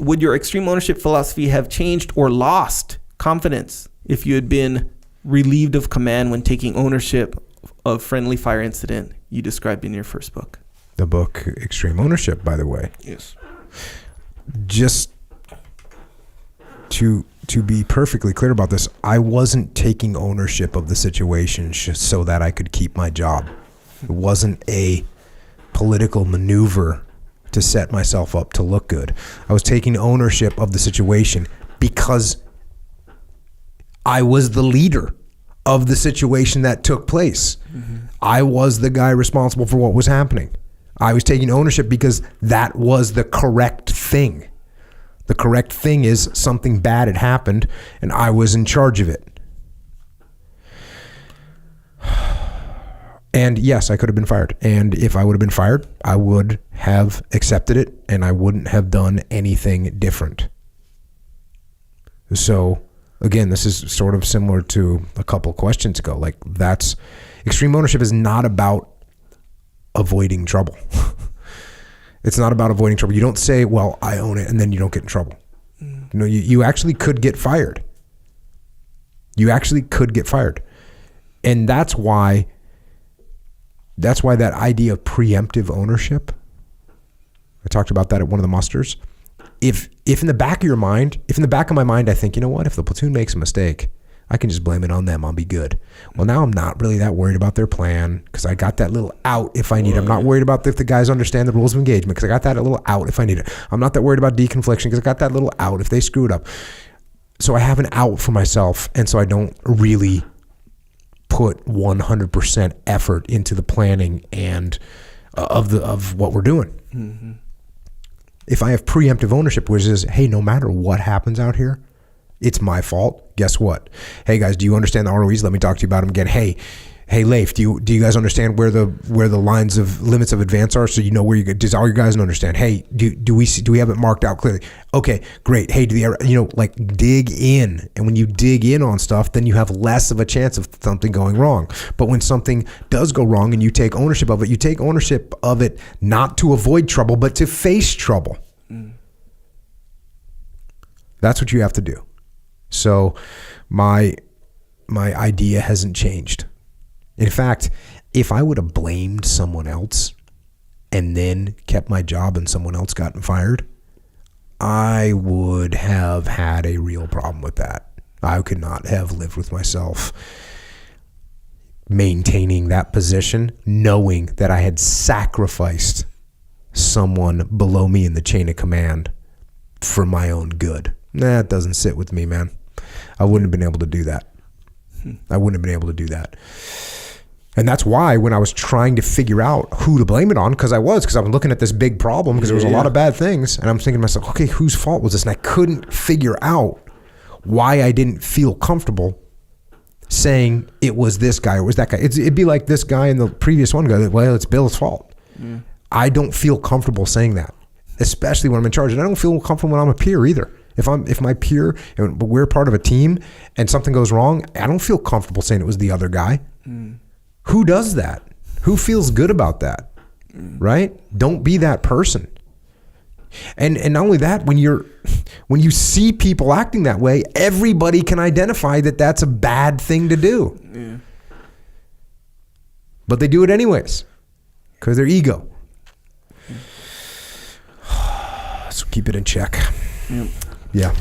would your extreme ownership philosophy have changed or lost confidence if you had been relieved of command when taking ownership of friendly fire incident you described in your first book? The book Extreme Ownership, by the way. Yes. Just to be perfectly clear about this, I wasn't taking ownership of the situation so that I could keep my job. It wasn't a political maneuver to set myself up to look good. I was taking ownership of the situation because I was the leader of the situation that took place. Mm-hmm. I was the guy responsible for what was happening. I was taking ownership because that was the correct thing. The correct thing is something bad had happened and I was in charge of it. And yes, I could have been fired. And if I would have been fired, I would have accepted it and I wouldn't have done anything different. So again, this is sort of similar to a couple questions ago. Like, that's extreme ownership is not about avoiding trouble. It's not about avoiding trouble. You don't say, well, I own it, and then you don't get in trouble. You know, you actually could get fired. You actually could get fired. And that's why that idea of preemptive ownership, I talked about that at one of the musters. If in the back of your mind, if in the back of my mind, I think, you know what, if the platoon makes a mistake, I can just blame it on them. I'll be good. Well, now I'm not really that worried about their plan because I got that little out if I need it. I'm not worried about if the guys understand the rules of engagement because I got that little out if I need it. I'm not that worried about deconfliction because I got that little out if they screw it up. So I have an out for myself, and so I don't really put 100% effort into the planning and of what we're doing. Mm-hmm. If I have preemptive ownership, which is, hey, no matter what happens out here, it's my fault. Guess what? Hey guys, do you understand the ROEs? Let me talk to you about them again. Hey, Leif, do you guys understand where the lines of limits of advance are? So you know where you does all your guys understand? Hey, do we have it marked out clearly? Okay, great. Hey, like dig in, and when you dig in on stuff, then you have less of a chance of something going wrong. But when something does go wrong and you take ownership of it, you take ownership of it not to avoid trouble, but to face trouble. That's what you have to do. So my idea hasn't changed. In fact, if I would have blamed someone else and then kept my job and someone else gotten fired, I would have had a real problem with that. I could not have lived with myself maintaining that position, knowing that I had sacrificed someone below me in the chain of command for my own good. That doesn't sit with me, man. I wouldn't have been able to do that. And that's why when I was trying to figure out who to blame it on, because I was looking at this big problem because there was a lot of bad things, and I'm thinking to myself, okay, whose fault was this? And I couldn't figure out why I didn't feel comfortable saying it was this guy or it was that guy. It'd be like this guy and the previous one guy, well, it's Bill's fault. I don't feel comfortable saying that, especially when I'm in charge. And I don't feel comfortable when I'm a peer either. If my peer and we're part of a team and something goes wrong, I don't feel comfortable saying it was the other guy. Who does that? Who feels good about that? Right? Don't be that person. And not only that, when you see people acting that way, everybody can identify that that's a bad thing to do. Yeah. But they do it anyways because their ego. So keep it in check. Yep. Yeah.